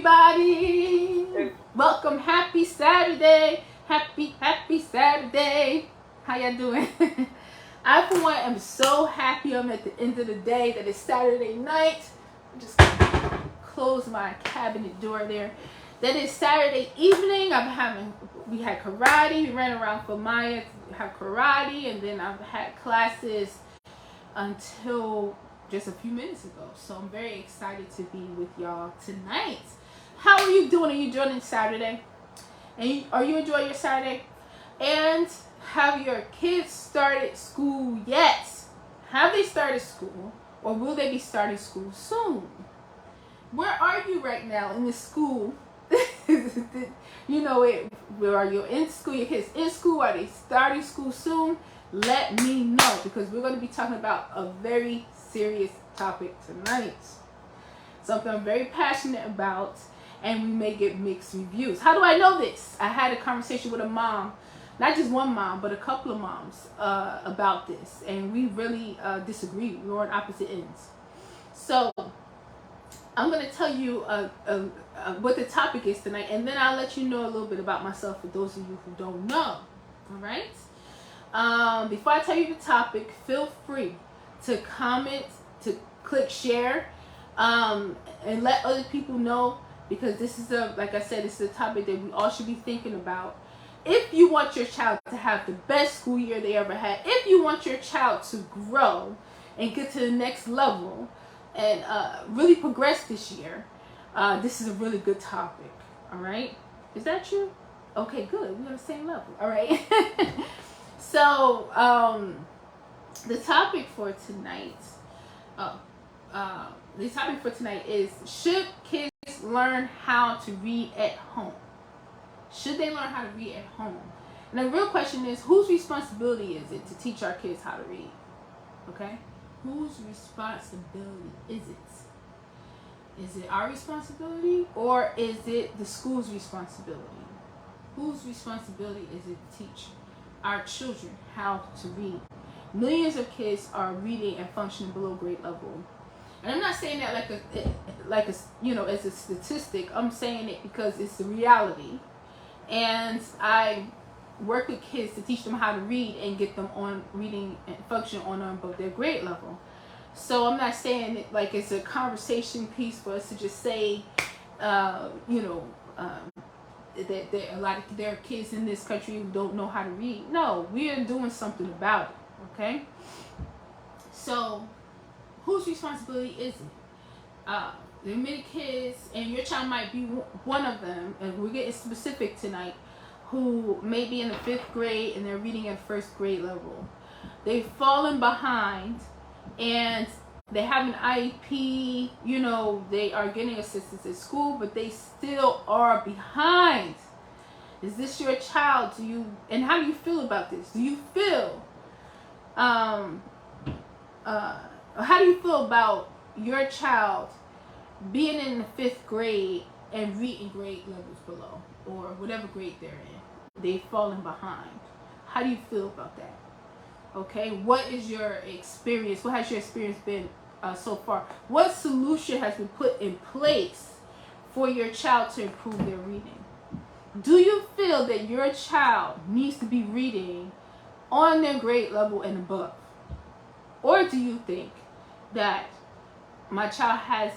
everybody. Welcome. Happy Saturday. Happy Saturday. How y'all doing? I, for one, am so happy I'm at the end of the day that it's Saturday night. I'm just gonna close my cabinet door there. That is Saturday evening. We had karate. We ran around for Maya to have karate, and then I've had classes until just a few minutes ago. So I'm very excited to be with y'all tonight. How are you doing? Are you enjoying Saturday? And are you enjoying your Saturday? And have your kids started school yet? Have they started school, or will they be starting school soon? Where are you right now in the school? You know it. Where are you in school? Your kids in school? Are they starting school soon? Let me know, because we're going to be talking about a very serious topic tonight. Something I'm very passionate about, and we may get mixed reviews. How do I know this? I had a conversation with a mom, not just one mom, but a couple of moms about this, and we really disagreed. We were on opposite ends. So I'm going to tell you what the topic is tonight, and then I'll let you know a little bit about myself for those of you who don't know. All right? Before I tell you the topic, feel free to comment, to click share, and let other people know, because this is like I said, this is a topic that we all should be thinking about. If you want your child to have the best school year they ever had, if you want your child to grow and get to the next level and really progress this year, this is a really good topic. All right? Is that true? Okay, good. We're on the same level. All right. So, the topic for tonight, is, should kids learn how to read at home? Should they learn how to read at home? And the real question is, whose responsibility is it to teach our kids how to read? Okay? Whose responsibility is it? Is it our responsibility, or is it the school's responsibility? Whose responsibility is it to teach our children how to read? Millions of kids are reading and functioning below grade level, and I'm not saying that like a as a statistic. I'm saying it because it's the reality, and I work with kids to teach them how to read and get them on reading and function on above their grade level. So I'm not saying it like it's a conversation piece for us to just say, that there are kids in this country who don't know how to read. No, we are doing something about it. Okay. So, whose responsibility is it? There are many kids, and your child might be one of them, and we're getting specific tonight, who may be in the 5th grade and they're reading at 1st grade level. They've fallen behind, and they have an IEP, they are getting assistance at school, but they still are behind. Is this your child? And how do you feel about this? Do you feel, how do you feel about your child being in the 5th grade and reading grade levels below, or whatever grade they're in? They've fallen behind. How do you feel about that? Okay, what is your experience? What has your experience been so far? What solution has been put in place for your child to improve their reading? Do you feel that your child needs to be reading on their grade level and above? Or do you think that my child has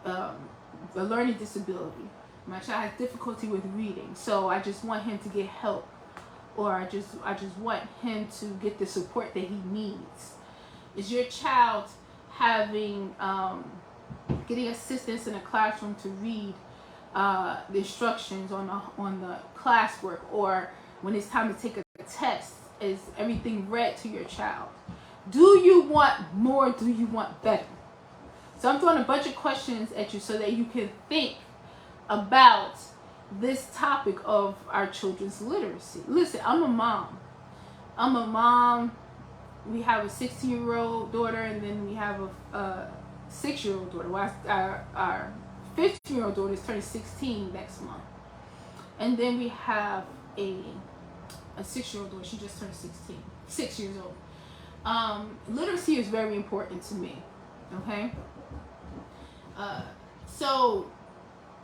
a learning disability? My child has difficulty with reading, so I just want him to get help, or I just want him to get the support that he needs. Is your child having getting assistance in a classroom to read the instructions on the classwork, or when it's time to take a test, is everything read to your child? Do you want more? Do you want better? So I'm throwing a bunch of questions at you so that you can think about this topic of our children's literacy. Listen, I'm a mom. We have a 16-year-old daughter, and then we have a 6-year-old daughter. Well, our 15-year-old daughter is turning 16 next month. And then we have a 6-year-old daughter. She just turned 16, 6 years old. Literacy is very important to me. Okay? So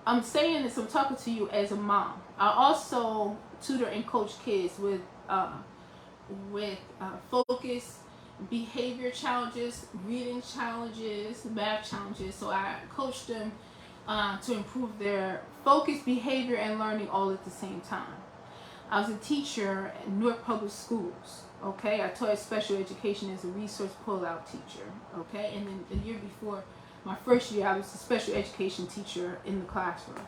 I'm saying this, I'm talking to you as a mom. I also tutor and coach kids with focus, behavior challenges, reading challenges, math challenges. So I coach them to improve their focus, behavior, and learning all at the same time. I was a teacher at Newark Public Schools. Okay, I taught special education as a resource pull-out teacher. Okay, and then the year before, my first year, I was a special education teacher in the classroom.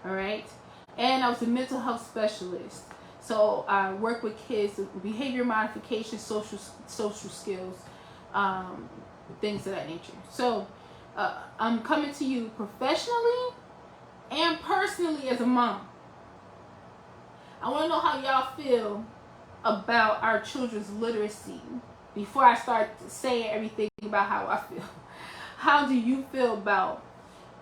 All right, and I was a mental health specialist. So I work with kids with behavior modification, social skills, things of that nature. So I'm coming to you professionally and personally as a mom. I want to know how y'all feel about our children's literacy before I start saying everything about how I feel. How do you feel about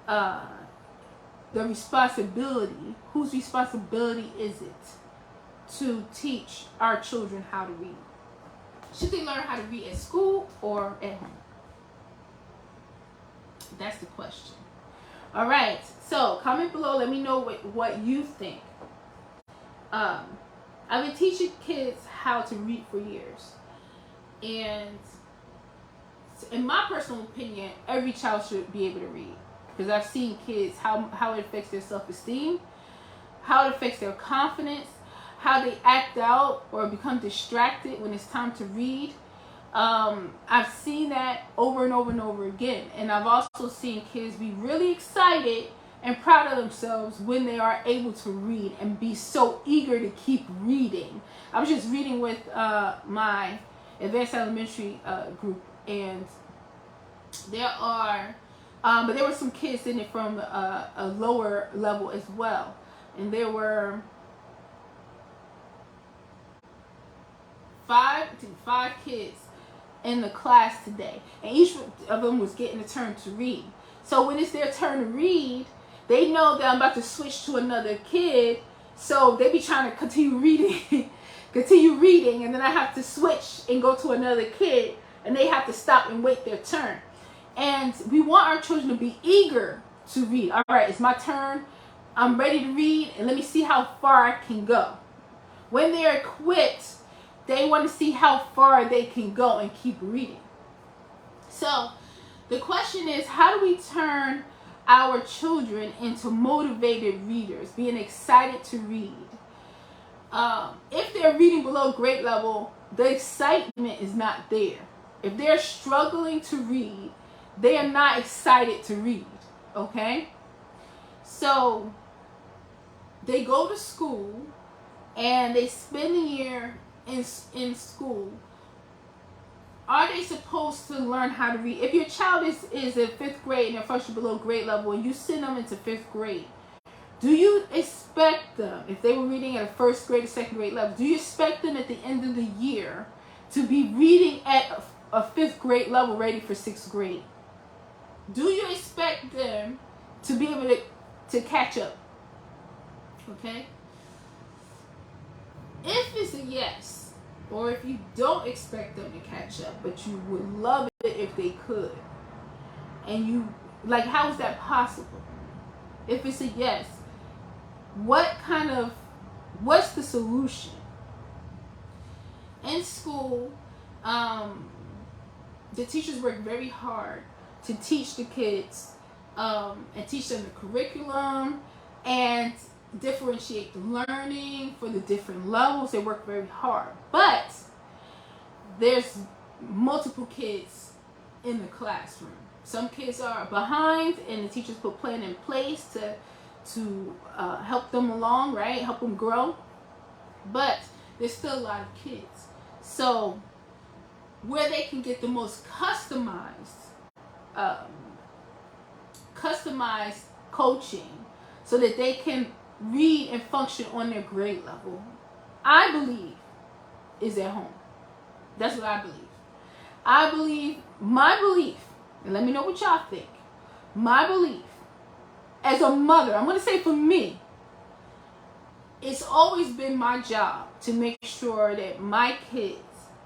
the responsibility? Whose responsibility is it to teach our children how to read? Should they learn how to read at school or at home? That's the question. All right, so comment below. Let me know what you think. I've been teaching kids how to read for years, and in my personal opinion, every child should be able to read, because I've seen kids how it affects their self-esteem, how it affects their confidence, how they act out or become distracted when it's time to read. I've seen that over and over and over again, and I've also seen kids be really excited and proud of themselves when they are able to read and be so eager to keep reading. I was just reading with my advanced elementary group, and there were some kids in it from a lower level as well, and there were five kids in the class today, and each of them was getting a turn to read. So when it's their turn to read, they know that I'm about to switch to another kid, so they be trying to continue reading, and then I have to switch and go to another kid, and they have to stop and wait their turn. And we want our children to be eager to read. All right, it's my turn. I'm ready to read, and let me see how far I can go. When they're equipped, they want to see how far they can go and keep reading. So the question is, how do we turn our children into motivated readers, being excited to read? If they're reading below grade level, the excitement is not there. If they're struggling to read, they are not excited to read. Okay? So they go to school and they spend a year in school. Are they supposed to learn how to read? If your child is in 5th grade and they're functioning below grade level, and you send them into 5th grade, do you expect them, if they were reading at a 1st grade or 2nd grade level, do you expect them at the end of the year to be reading at a 5th grade level ready for 6th grade? Do you expect them to be able to catch up? Okay? If it's a yes, or if you don't expect them to catch up, but you would love it if they could, and you, like, how is that possible? If it's a yes, what's the solution? In school, the teachers work very hard to teach the kids and teach them the curriculum and differentiate the learning for the different levels. They work very hard, but there's multiple kids in the classroom. Some kids are behind, and the teachers put plan in place to help them along, right? Help them grow. But there's still a lot of kids. So where they can get the most customized coaching so that they can read and function on their grade level, I believe, is at home. That's what I believe. My belief, and let me know what y'all think. My belief, as a mother, I'm going to say for me, it's always been my job to make sure that my kids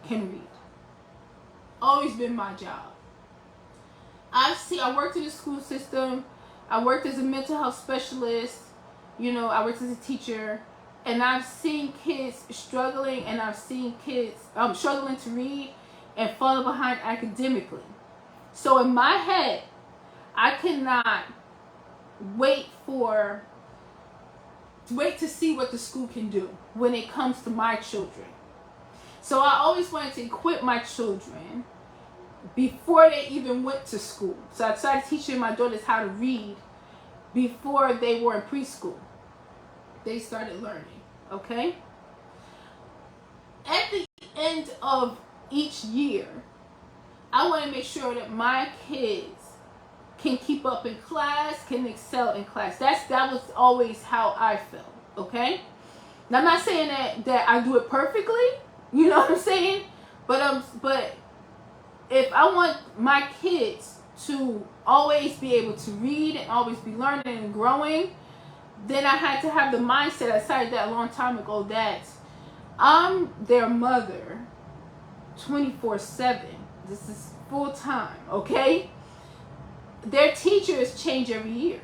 can read. Always been my job. I worked in the school system. I worked as a mental health specialist. You know, I worked as a teacher, and I've seen kids struggling, and I've seen kids struggling to read and falling behind academically. So in my head, I cannot wait to see what the school can do when it comes to my children. So I always wanted to equip my children before they even went to school. So I started teaching my daughters how to read before they were in preschool. They started learning, okay? At the end of each year, I want to make sure that my kids can keep up in class, can excel in class. That was always how I felt, okay? Now, I'm not saying that I do it perfectly, you know what I'm saying? But if I want my kids to always be able to read and always be learning and growing, then I had to have the mindset. I decided that a long time ago that I'm their mother 24/7. This is full time, okay? Their teachers change every year,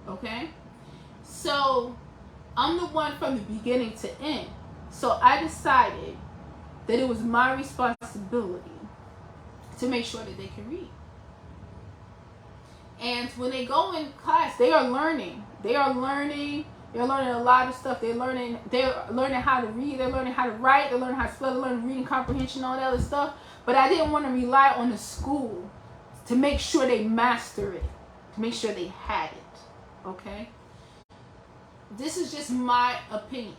okay? So I'm the one from the beginning to end. So I decided that it was my responsibility to make sure that they can read. And when they go in class, they are learning. They're learning a lot of stuff. They're learning how to read. They're learning how to write. They're learning how to spell. They're learning reading comprehension, all that other stuff. But I didn't want to rely on the school to make sure they master it, to make sure they had it. Okay? This is just my opinion.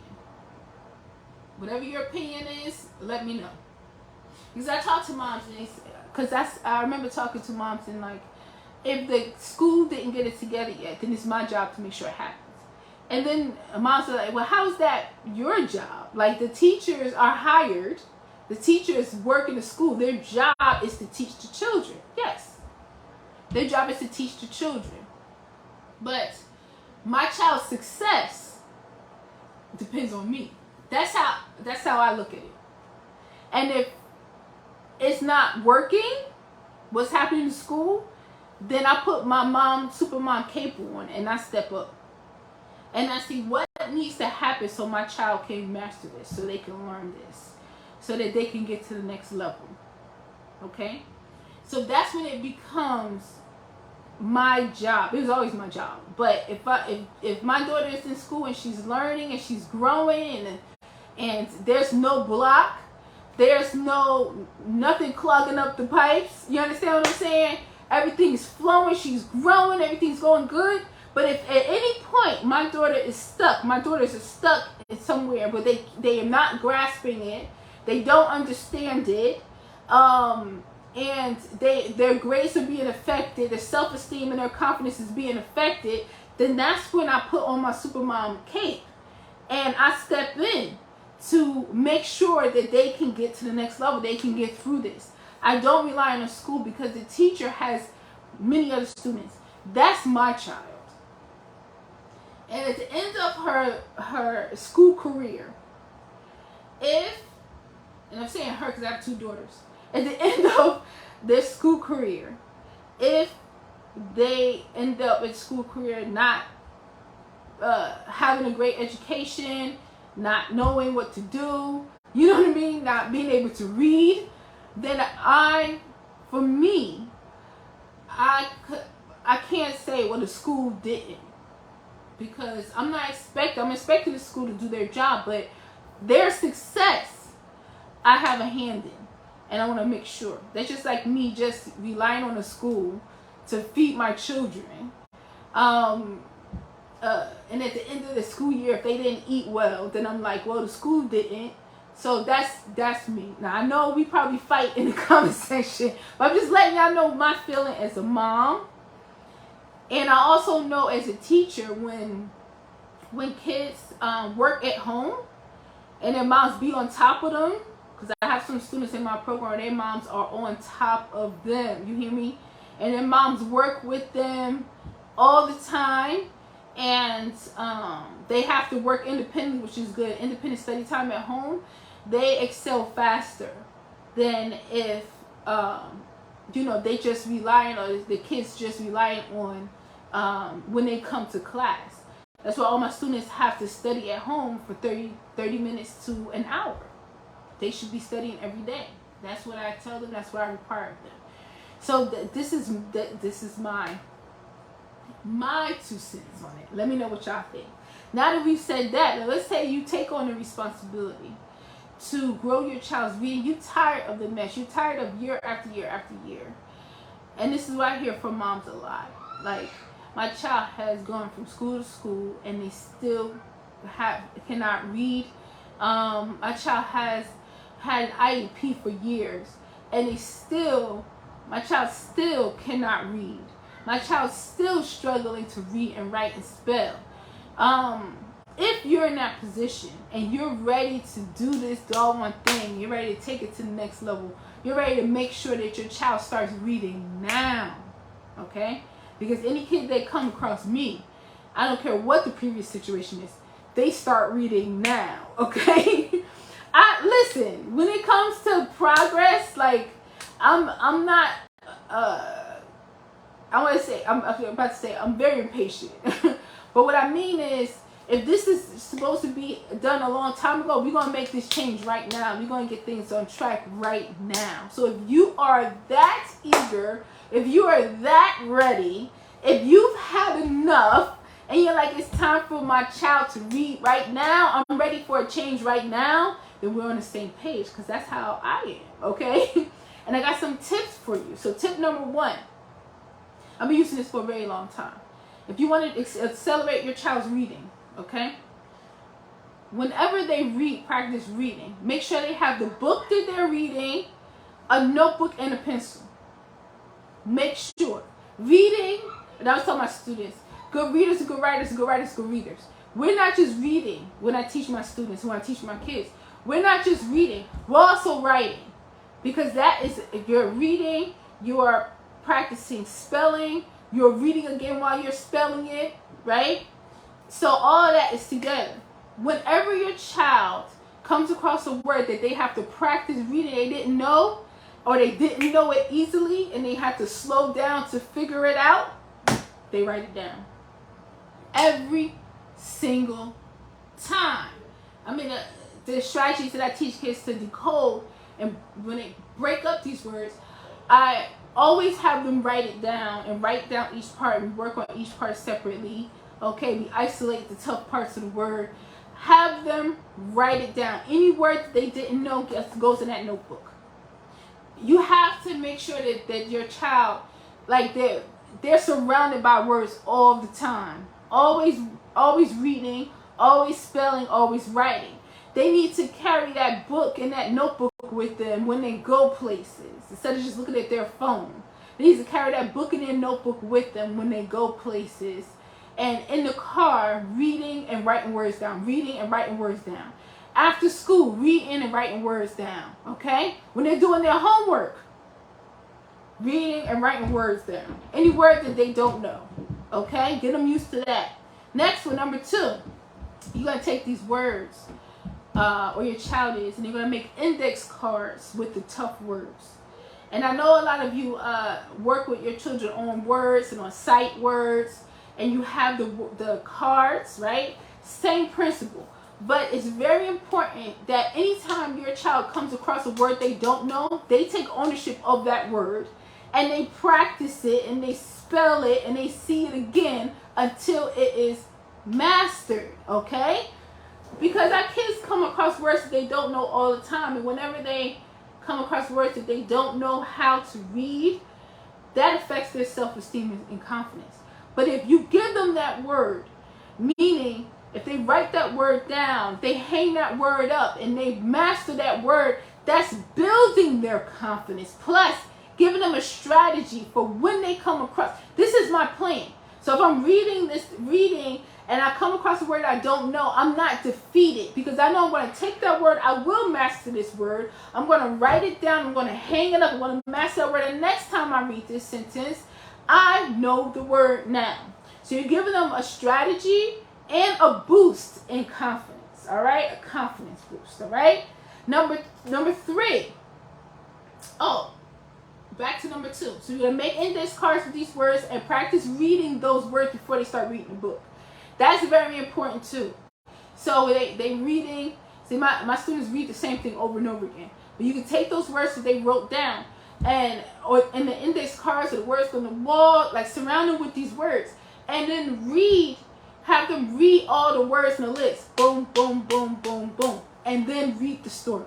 Whatever your opinion is, let me know. Because I talk to moms, and I remember talking to moms and like, if the school didn't get it together yet, then it's my job to make sure it happens. And then moms are like, well, how is that your job? Like, the teachers are hired. The teachers work in the school. Their job is to teach the children. Yes. Their job is to teach the children. But my child's success depends on me. That's how I look at it. And if it's not working, what's happening in school, then I put my super mom cape on and I step up. And I see what needs to happen so my child can master this, so they can learn this, so that they can get to the next level. Okay? So that's when it becomes my job. It was always my job. But if my daughter is in school and she's learning and she's growing and there's no block, there's nothing clogging up the pipes. You understand what I'm saying? Everything's flowing, she's growing, everything's going good. But if at any point my daughter is stuck, my daughters are stuck somewhere, but they are not grasping it, they don't understand it, and their grades are being affected, their self-esteem and their confidence is being affected, then that's when I put on my supermom cape and I step in to make sure that they can get to the next level, they can get through this. I don't rely on a school because the teacher has many other students. That's my child. And at the end of her school career, and I'm saying her because I have two daughters, at the end of their school career, if they end up in school career not having a great education, not knowing what to do, you know what I mean, not being able to read, then I can't say, well, the school didn't. Because I'm expecting the school to do their job, but their success, I have a hand in. And I want to make sure. That's just like me just relying on the school to feed my children. And at the end of the school year, if they didn't eat well, then I'm like, well, the school didn't. So that's me. Now, I know we probably fight in the comment section, but I'm just letting y'all know my feeling as a mom. And I also know as a teacher, when kids work at home and their moms be on top of them, because I have some students in my program, their moms are on top of them, you hear me? And their moms work with them all the time, and they have to work independently, which is good, independent study time at home. They excel faster than if they just relying, or the kids just relying on when they come to class. That's why all my students have to study at home for 30 minutes to an hour. They should be studying every day. That's what I tell them. That's what I require of them. So this is my 2 cents on it. Let me know what y'all think. Now that we've said that, let's say you take on the responsibility to grow your child's reading. You're tired of the mess. You're tired of year after year after year. And this is what I hear from moms a lot. Like, my child has gone from school to school and they still cannot read. My child has had an IEP for years and my child still cannot read. My child's still struggling to read and write and spell. If you're in that position and you're ready to do this doggone thing, you're ready to take it to the next level, you're ready to make sure that your child starts reading now, okay? Because any kid that come across me, I don't care what the previous situation is, they start reading now, okay? Listen, when it comes to progress, like, I'm not, I'm very impatient. But what I mean is, if this is supposed to be done a long time ago, we're going to make this change right now. We're going to get things on track right now. So if you are that eager, if you are that ready, if you've had enough, and you're like, it's time for my child to read right now, I'm ready for a change right now, then we're on the same page, because that's how I am, okay? And I got some tips for you. So tip number 1, I've been using this for a very long time. If you want to accelerate your child's reading, okay? Whenever they practice reading, make sure they have the book that they're reading, a notebook, and a pencil. Make sure. Reading, and I was telling my students, good readers are good writers, good writers, good readers. We're not just reading when I teach my students, when I teach my kids. We're not just reading, we're also writing. Because that is, if you're reading, you are practicing spelling, you're reading again while you're spelling it, right? So all of that is together. Whenever your child comes across a word that they have to practice reading, they didn't know, or they didn't know it easily, and they had to slow down to figure it out, they write it down. Every single time. I mean, the strategies that I teach kids to decode, and when they break up these words, I always have them write it down and write down each part. We work on each part separately. Okay, we isolate the tough parts of the word. Have them write it down. Any word that they didn't know goes in that notebook. You have to make sure that your child, like, they're surrounded by words all the time. Always reading, always spelling, always writing. They need to carry that book and that notebook with them when they go places, instead of just looking at their phone. They need to carry that book and their notebook with them when they go places. And in the car, reading and writing words down. Reading and writing words down. After school, reading and writing words down. Okay? When they're doing their homework, reading and writing words down. Any word that they don't know. Okay? Get them used to that. Next one, number 2. You're going to take these words, or your child is, and you're going to make index cards with the tough words. And I know a lot of you work with your children on words and on sight words, and you have the cards, right? Same principle. But it's very important that anytime your child comes across a word they don't know, they take ownership of that word, and they practice it, and they spell it, and they see it again until it is mastered, okay? Because our kids come across words that they don't know all the time, and whenever they come across words that they don't know how to read, that affects their self-esteem and confidence. But if you give them that word, meaning if they write that word down, they hang that word up, and they master that word, that's building their confidence. Plus, giving them a strategy for when they come across. This is my plan. So if I'm reading, and I come across a word I don't know, I'm not defeated, because I know I'm going to take that word, I will master this word, I'm going to write it down, I'm going to hang it up, I'm going to master that word, and next time I read this sentence, I know the word now. So you're giving them a strategy and a boost in confidence, all right? A confidence boost, all right? Number 3. Oh, back to number 2. So you're going to make index cards with these words and practice reading those words before they start reading the book. That's very important too. So they reading, see my students read the same thing over and over again. But you can take those words that they wrote down or in the index cards or the words on the wall, like surround them with these words. And then have them read all the words in the list. Boom, boom, boom, boom, boom. And then read the story.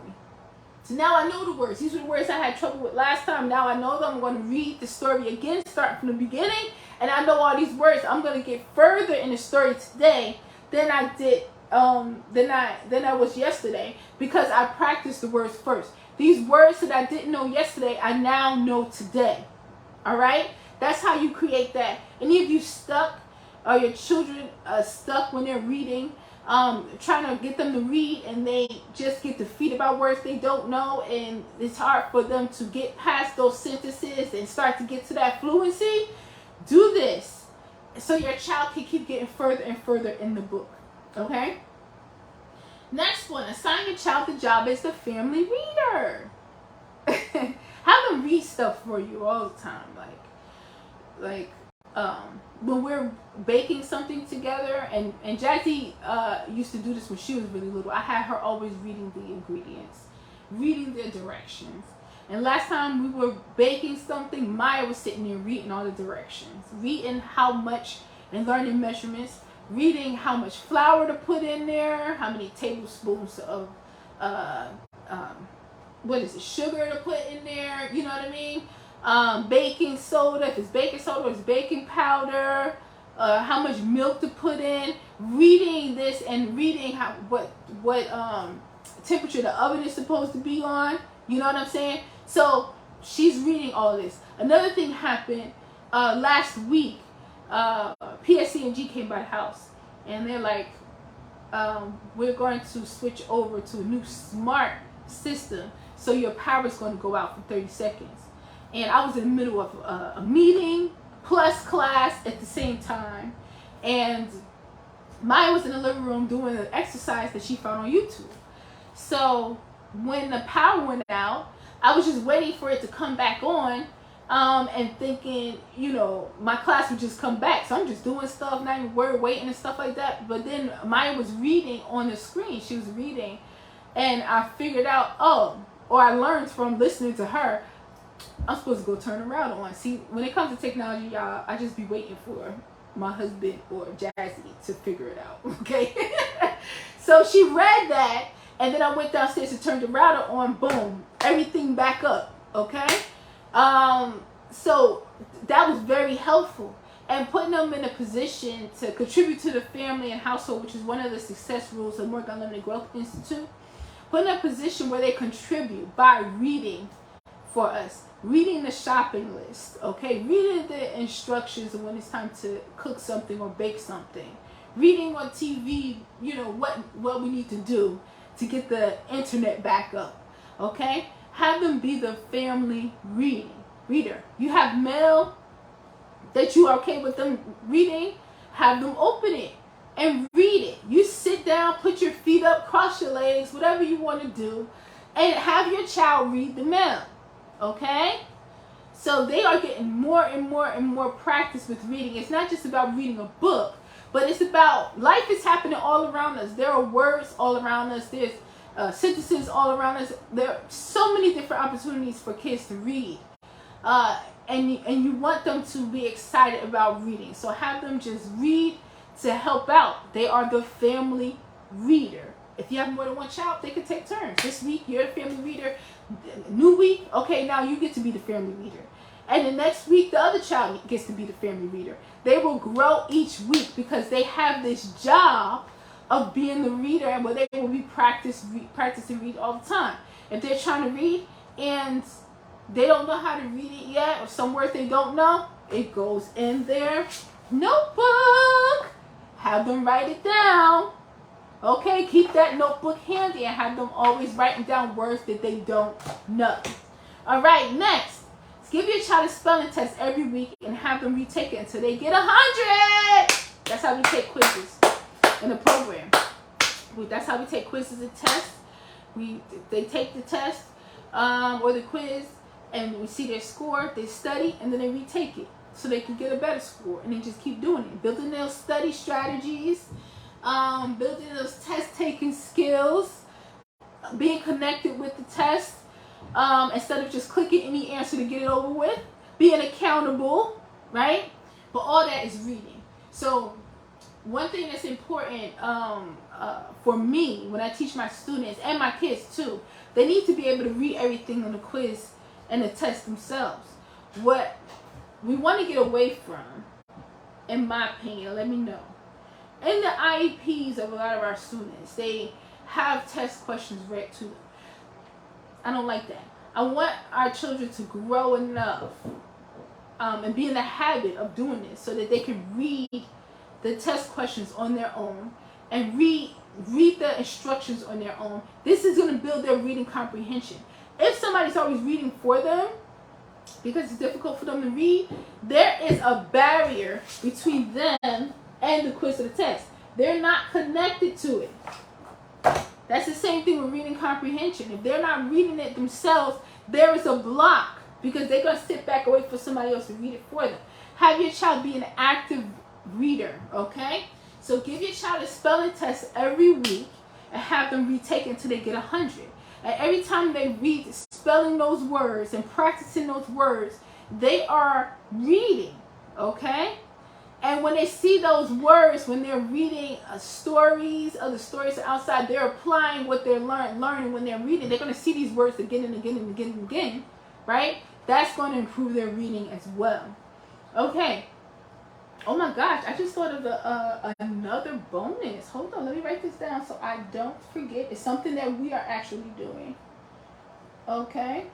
So now I know the words. These were the words I had trouble with last time. Now I know them. I'm going to read the story again, start from the beginning. And I know all these words. I'm going to get further in the story today than I did, than I was yesterday, because I practiced the words first. These words that I didn't know yesterday, I now know today. All right? That's how you create that. Any of you stuck, or your children stuck when they're reading, trying to get them to read, and they just get defeated by words they don't know, and it's hard for them to get past those sentences and start to get to that fluency. Do this so your child can keep getting further and further in the book. Okay? Next one, assign your child the job as the family reader. Have them read stuff for you all the time. Like when we're baking something together, and Jazzy used to do this when she was really little. I had her always reading the ingredients, reading the directions. And last time we were baking something, Maya was sitting there reading all the directions, reading how much and learning measurements, reading how much flour to put in there, how many tablespoons of sugar to put in there, you know what I mean? Baking soda, if it's baking soda, or it's baking powder, how much milk to put in, reading this and reading what temperature the oven is supposed to be on, you know what I'm saying? So she's reading all this. Another thing happened last week. PSC&G came by the house, and they're like, we're going to switch over to a new smart system, so your power is going to go out for 30 seconds. And I was in the middle of a meeting plus class at the same time, and Maya was in the living room doing an exercise that she found on YouTube. So when the power went out, I was just waiting for it to come back on, and thinking, you know, my class would just come back. So I'm just doing stuff, not even waiting and stuff like that. But then Maya was reading on the screen. She was reading, and I figured out, or I learned from listening to her, I'm supposed to go turn the router on. See, when it comes to technology, y'all, I just be waiting for my husband or Jazzy to figure it out, okay? So she read that, and then I went downstairs to turn the router on, boom, everything back up, okay? So that was very helpful. And putting them in a position to contribute to the family and household, which is one of the success rules of Morgan Unlimited Growth Institute, put in a position where they contribute by reading for us, reading the shopping list, okay, reading the instructions when it's time to cook something or bake something, reading on TV, you know, what we need to do to get the internet back up, okay? Have them be the family reader. You have mail that you are okay with them reading, have them open it and read it. You sit down, put your feet up, cross your legs, whatever you want to do, and have your child read the mail, okay? So they are getting more and more and more practice with reading. It's not just about reading a book, but it's about life is happening all around us. There are words all around us. There's sentences all around us. There are so many different opportunities for kids to read. And you want them to be excited about reading. So have them just read to help out. They are the family reader. If you have more than one child, they can take turns. This week, you're the family reader. New week, okay, now you get to be the family reader. And the next week, the other child gets to be the family reader. They will grow each week because they have this job of being the reader, and where they will be practicing read all the time. If they're trying to read and they don't know how to read it yet, or some words they don't know, it goes in their notebook. Have them write it down. Okay, keep that notebook handy and have them always writing down words that they don't know. All right, next. Give your child a spelling test every week and have them retake it until they get 100. That's how we take quizzes in the program. That's how we take quizzes and tests. They take the test or the quiz, and we see their score, they study, and then they retake it so they can get a better score, and they just keep doing it, building those study strategies, building those test-taking skills, being connected with the test, instead of just clicking any answer to get it over with, being accountable, right? But all that is reading. So one thing that's important for me when I teach my students and my kids too, they need to be able to read everything on the quiz and the test themselves. What we want to get away from, in my opinion, let me know, in the IEPs of a lot of our students, they have test questions read to them. I don't like that. I want our children to grow enough and be in the habit of doing this so that they can read the test questions on their own and read the instructions on their own. This is going to build their reading comprehension. If somebody's always reading for them because it's difficult for them to read, there is a barrier between them and the quiz or the test. They're not connected to it. That's the same thing with reading comprehension. If they're not reading it themselves, there is a block because they're going to sit back and wait for somebody else to read it for them. Have your child be an active reader, okay? So give your child a spelling test every week and have them retake until they get 100. And every time they read spelling those words and practicing those words, they are reading, okay? And when they see those words, when they're reading stories, other stories outside, they're applying what they're learning when they're reading. They're going to see these words again and again and again and again, right? That's going to improve their reading as well. Okay. Oh my gosh, I just thought of another bonus. Hold on, let me write this down so I don't forget. It's something that we are actually doing. Okay.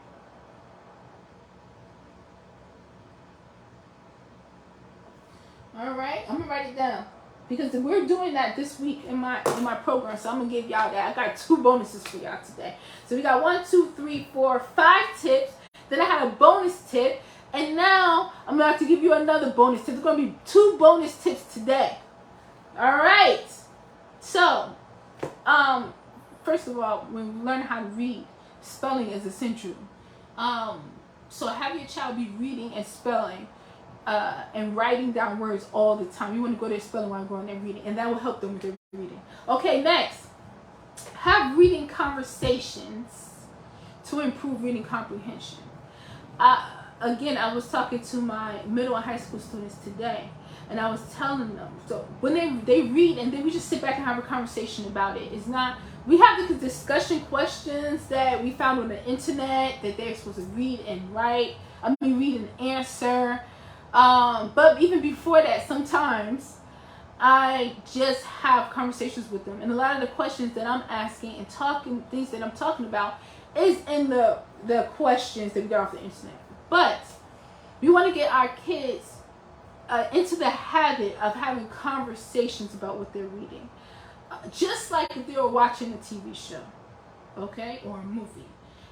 All right, I'm gonna write it down because we're doing that this week in my program. So I'm gonna give y'all that. I got 2 bonuses for y'all today. So we got 1, 2, 3, 4, 5 tips. Then I had a bonus tip. And now I'm going to have to give you another bonus tip. There's going to be 2 bonus tips today. All right. So, first of all, when we learn how to read, spelling is essential. So have your child be reading and spelling and writing down words all the time. You want to go there spelling while going there reading. And that will help them with their reading. Okay, next. Have reading conversations to improve reading comprehension. Again, I was talking to my middle and high school students today, and I was telling them, so when they read and then we just sit back and have a conversation about it. It's not, we have the discussion questions that we found on the internet that they're supposed to read and write. Read and answer. But even before that, sometimes I just have conversations with them, and a lot of the questions that I'm asking and things that I'm talking about is in the questions that we got off the internet. But we want to get our kids into the habit of having conversations about what they're reading. Just like if they were watching a TV show, okay, or a movie.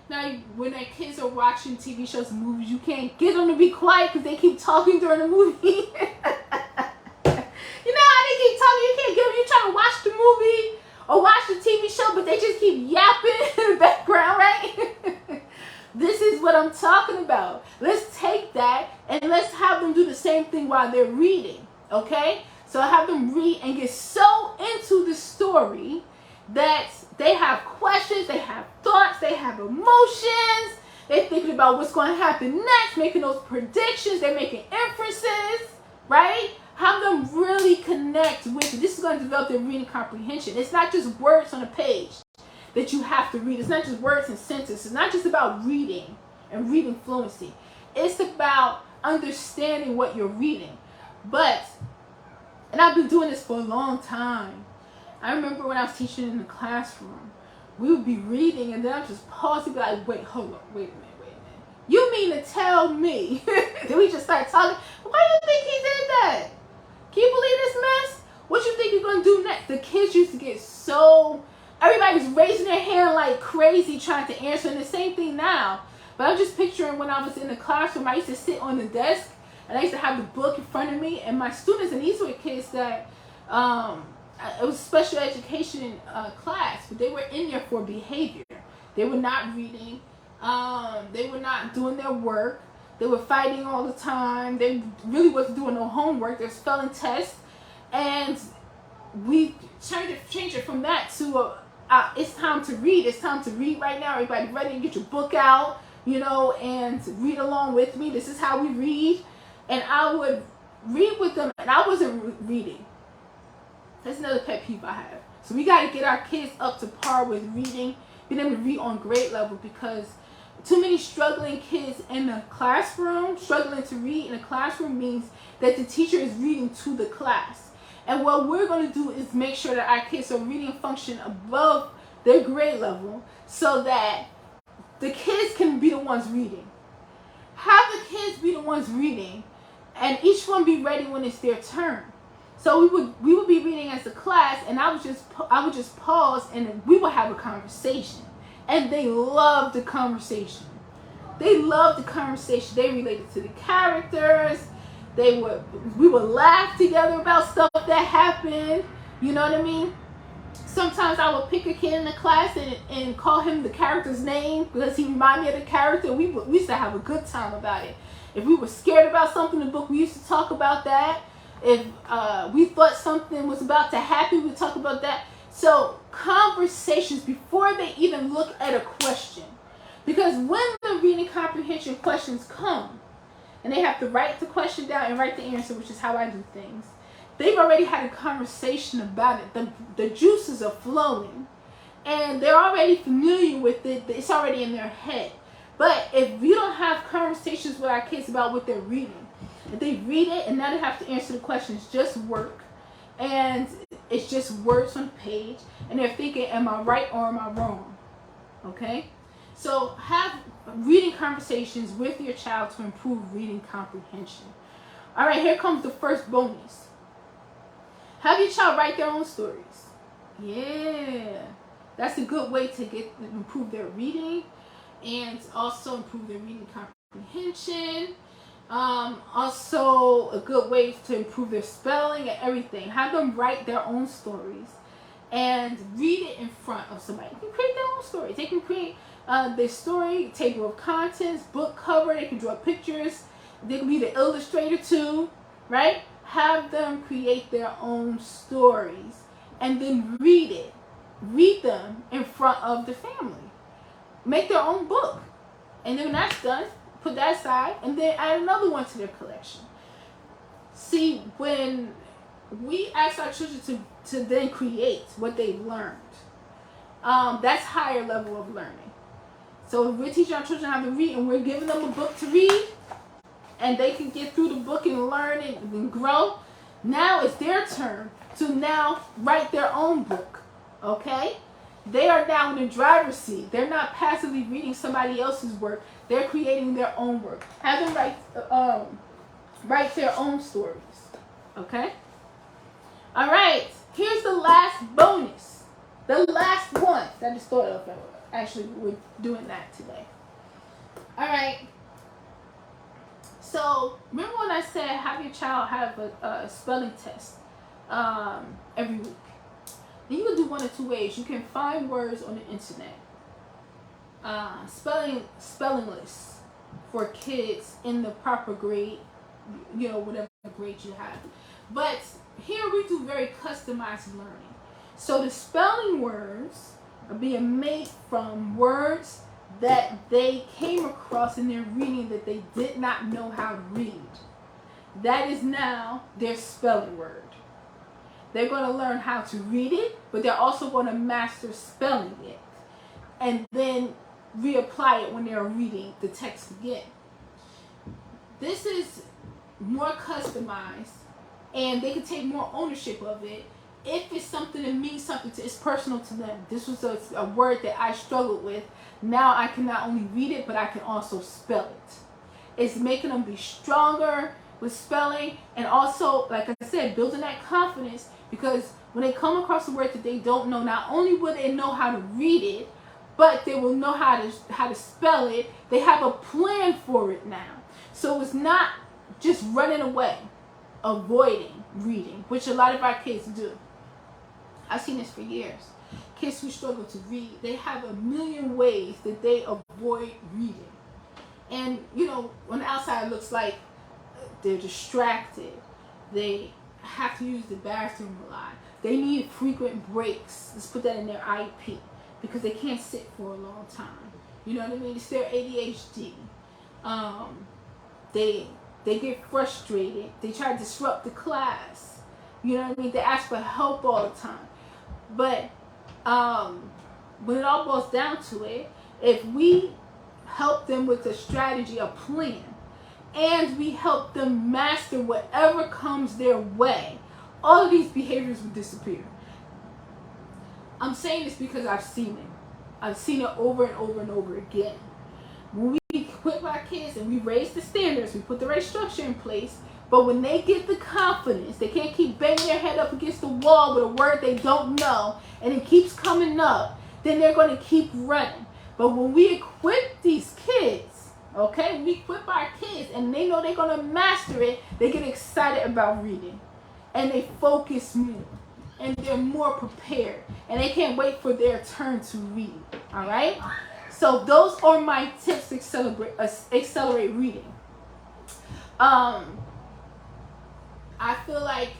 Now, when their kids are watching TV shows and movies, you can't get them to be quiet because they keep talking during the movie. You know how they keep talking? You can't get them, you're trying to watch the movie or watch the TV show, but they just keep yapping in the background, right? This is what I'm talking about. Let's take that and let's have them do the same thing while they're reading, okay? So have them read and get so into the story that they have questions, they have thoughts, they have emotions, they're thinking about what's going to happen next, making those predictions, they're making inferences, right? Have them really connect with it. This is going to develop their reading comprehension. It's not just words on a page that you have to read. It's not just words and sentences. It's not just about reading and reading fluency. It's about understanding what you're reading. And I've been doing this for a long time. I remember when I was teaching in the classroom, we would be reading and then I'd just pause and be like, wait, hold on, wait a minute. You mean to tell me that we just start talking? Why do you think he did that? Can you believe this mess? What you think you're going to do next? The kids used to get so... Everybody was raising their hand like crazy trying to answer, and the same thing now. But I'm just picturing when I was in the classroom, I used to sit on the desk, and I used to have the book in front of me, and my students, and these were kids that, it was special education class, but they were in there for behavior. They were not reading. They were not doing their work. They were fighting all the time. They really wasn't doing no homework. They're spelling tests. And we changed it from that to it's time to read. It's time to read right now. Everybody ready to get your book out, and read along with me. This is how we read. And I would read with them, and I wasn't reading. That's another pet peeve I have. So we got to get our kids up to par with reading, get them to read on grade level, because too many struggling kids in the classroom, struggling to read in the classroom means that the teacher is reading to the class. And what we're going to do is make sure that our kids are reading function above their grade level so that the kids can be the ones reading. Have the kids be the ones reading, and each one be ready when it's their turn. So we would be reading as a class, and I would just pause, and we would have a conversation. And they loved the conversation. They loved the conversation. They related to the characters. We would laugh together about stuff that happened. You know what I mean? Sometimes I would pick a kid in the class and call him the character's name because he reminded me of the character. We used to have a good time about it. If we were scared about something in the book, we used to talk about that. If we thought something was about to happen, we would talk about that. So conversations before they even look at a question. Because when the reading comprehension questions come, and they have to write the question down and write the answer, which is how I do things, they've already had a conversation about it. The juices are flowing, and they're already familiar with it. It's already in their head. But if we don't have conversations with our kids about what they're reading, if they read it and now they have to answer the questions, just work, and it's just words on the page, and they're thinking, am I right or am I wrong? Okay? So have reading conversations with your child to improve reading comprehension. All right, here comes the first bonus. Have your child write their own stories. Yeah, that's a good way to improve their reading and also improve their reading comprehension. Also a good way to improve their spelling and everything. Have them write their own stories and read it in front of somebody. They can create their own stories. They can create their story, table of contents, book cover. They can draw pictures. They can be the illustrator too, right? Have them create their own stories and then read it. Read them in front of the family. Make their own book. And then when that's done, put that aside and then add another one to their collection. See, when we ask our children to then create what they've learned, that's higher level of learning. So if we're teaching our children how to read and we're giving them a book to read and they can get through the book and learn and grow, now it's their turn to now write their own book, okay? They are now in the driver's seat. They're not passively reading somebody else's work. They're creating their own work. Have them write their own stories, okay? All right, here's the last bonus. The last one that I just thought of. Actually, we're doing that today. All right. So remember when I said have your child have a spelling test every week? Then you can do one of two ways. You can find words on the internet, spelling lists for kids in the proper grade, whatever grade you have. But here we do very customized learning. So the spelling words are being made from words that they came across in their reading that they did not know how to read. That is now their spelling word. They're going to learn how to read it, but they're also going to master spelling it and then reapply it when they're reading the text again. This is more customized, and they can take more ownership of it if it's something that means something to, it's personal to them. This was a word that I struggled with. Now I can not only read it, but I can also spell it. It's making them be stronger with spelling, and also, like I said, building that confidence, because when they come across a word that they don't know, not only will they know how to read it, but they will know how to spell it. They have a plan for it now. So it's not just running away, avoiding reading, which a lot of our kids do. I've seen this for years. kids who struggle to read, they have a million ways that they avoid reading. And, you know, on the outside it looks like they're distracted. They have to use the bathroom a lot. They need frequent breaks. Let's put that in their IEP, because they can't sit for a long time. You know what I mean? It's their ADHD. They get frustrated. They try to disrupt the class. You know what I mean? They ask for help all the time. But when it all boils down to it, if we help them with a strategy, a plan, and we help them master whatever comes their way, all of these behaviors will disappear. I'm saying this because I've seen it. I've seen it over and over and over again. When we equip our kids and we raise the standards, we put the right structure in place, but when they get the confidence, they can't keep banging their head up against the wall with a word they don't know, and it keeps coming up, then they're going to keep running. But when we equip these kids, okay, we equip our kids and they know they're going to master it, they get excited about reading and they focus more and they're more prepared and they can't wait for their turn to read. All right, so those are my tips to accelerate reading. I feel like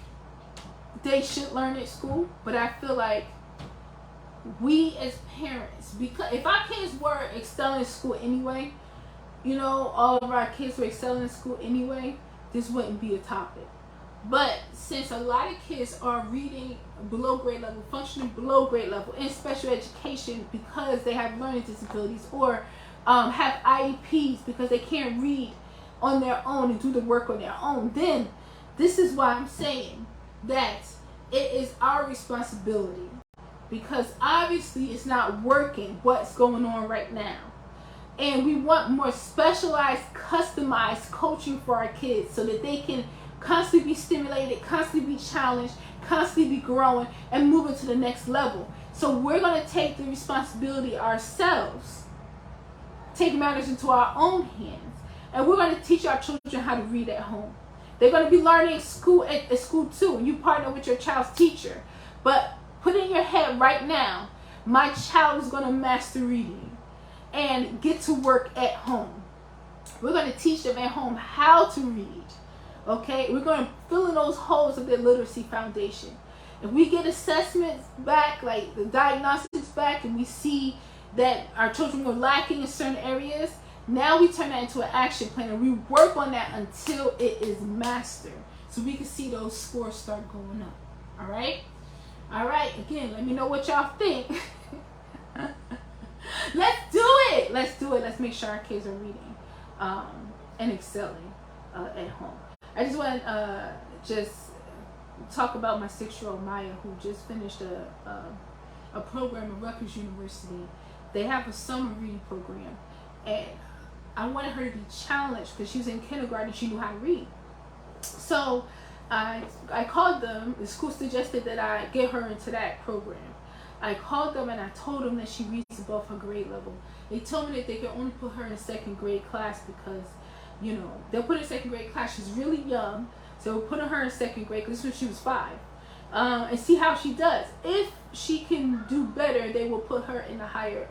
they should learn at school, but I feel like we as parents, because if our kids were excelling in school anyway, you know, all of our kids were excelling in school anyway, this wouldn't be a topic. But since a lot of kids are reading below grade level, functioning below grade level in special education because they have learning disabilities, or have IEPs because they can't read on their own and do the work on their own, then this is why I'm saying that it is our responsibility, because obviously it's not working what's going on right now. And we want more specialized, customized coaching for our kids so that they can constantly be stimulated, constantly be challenged, constantly be growing and moving to the next level. So we're going to take the responsibility ourselves, take matters into our own hands, and we're going to teach our children how to read at home. They're going to be learning at school too, and you partner with your child's teacher. But put in your head right now, my child is going to master reading and get to work at home. We're going to teach them at home how to read. Okay, we're going to fill in those holes of their literacy foundation. If we get assessments back, like the diagnostics back, and we see that our children were lacking in certain areas, now we turn that into an action plan and we work on that until it is mastered, so we can see those scores start going up. All right, again, let me know what y'all think. Let's do it. Let's make sure our kids are reading and excelling at home. I just want to just talk about my 6-year-old Maya, who just finished a program at Rutgers University. They have a summer reading program, and I wanted her to be challenged because she was in kindergarten and she knew how to read. So I called them. The school suggested that I get her into that program. I called them and I told them that she reads above her grade level. They told me that they could only put her in a 2nd grade class because, you know, they'll put her in 2nd grade class. She's really young, so we're putting her in 2nd grade because this was when she was 5, and see how she does. If she can do better, they will put her in a higher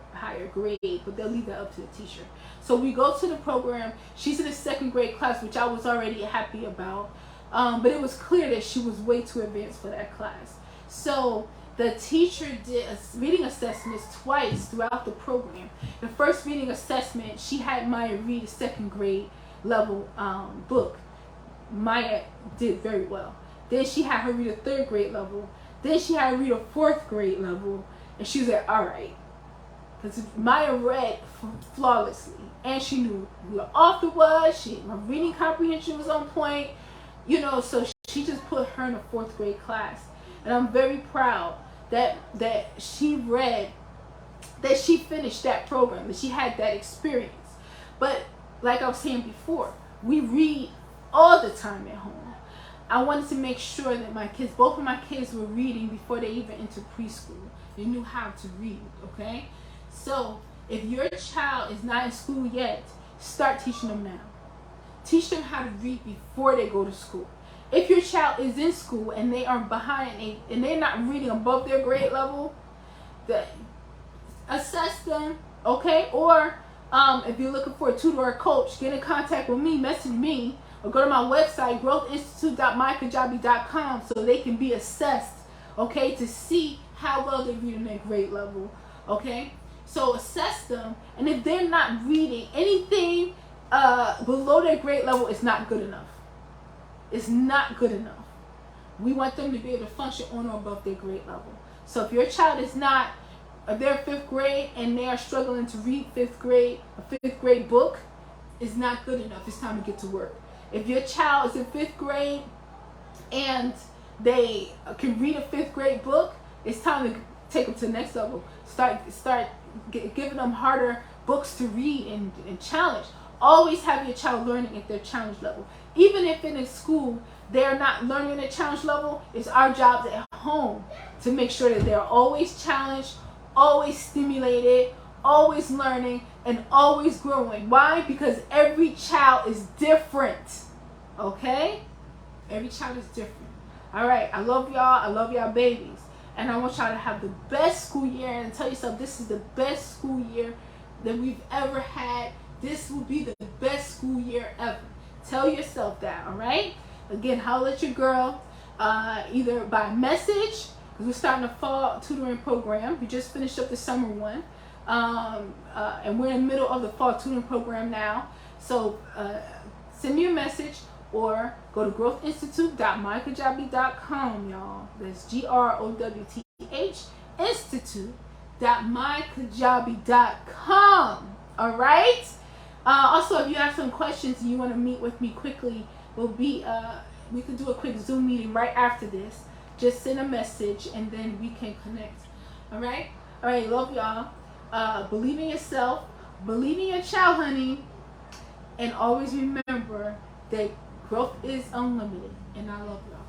grade, but they'll leave that up to the teacher. So we go to the program. She's in a 2nd grade class, which I was already happy about, but it was clear that she was way too advanced for that class. So the teacher did reading assessments twice throughout the program. The first reading assessment, she had Maya read a 2nd grade level book. Maya did very well. Then she had her read a 3rd grade level. Then she had her read a 4th grade level, and she was like, all right. Because Maya read flawlessly, and she knew who the author was. Her reading comprehension was on point, you know, so she just put her in a 4th grade class. And I'm very proud that she read, that she finished that program, that she had that experience. But like I was saying before, we read all the time at home. I wanted to make sure that my kids, both of my kids, were reading before they even entered preschool. They knew how to read, okay? So if your child is not in school yet, start teaching them now. Teach them how to read before they go to school. If your child is in school and they are behind and they're not reading above their grade level, assess them, okay? Or if you're looking for a tutor or a coach, get in contact with me, message me, or go to my website, growthinstitute.mykajabi.com, so they can be assessed, okay, to see how well they're reading their grade level, okay? So assess them, and if they're not reading anything below their grade level, it's not good enough. It's not good enough. We want them to be able to function on or above their grade level. So if your child is not, if they're 5th grade and they are struggling to read a 5th grade book, it's not good enough. It's time to get to work. If your child is in 5th grade and they can read a 5th grade book, it's time to take them to the next level. Start giving them harder books to read and challenge. Always have your child learning at their challenge level. Even if in a school they're not learning at challenge level, it's our job at home to make sure that they're always challenged, always stimulated, always learning, and always growing. Why? Because every child is different. Okay? Every child is different. All right. I love y'all. I love y'all babies. And I want y'all to have the best school year. And tell yourself, this is the best school year that we've ever had. This will be the best school year ever. Tell yourself that, all right? Again, holler at your girl either by message, because we're starting a fall tutoring program. We just finished up the summer one. And we're in the middle of the fall tutoring program now. So send me a message or go to growthinstitute.mykajabi.com, y'all. That's GROWTH institute.mykajabi.com. All right? Also, if you have some questions and you want to meet with me quickly, we can do a quick Zoom meeting right after this. Just send a message and then we can connect. All right? All right, love y'all. Believe in yourself. Believe in your child, honey. And always remember that growth is unlimited. And I love y'all.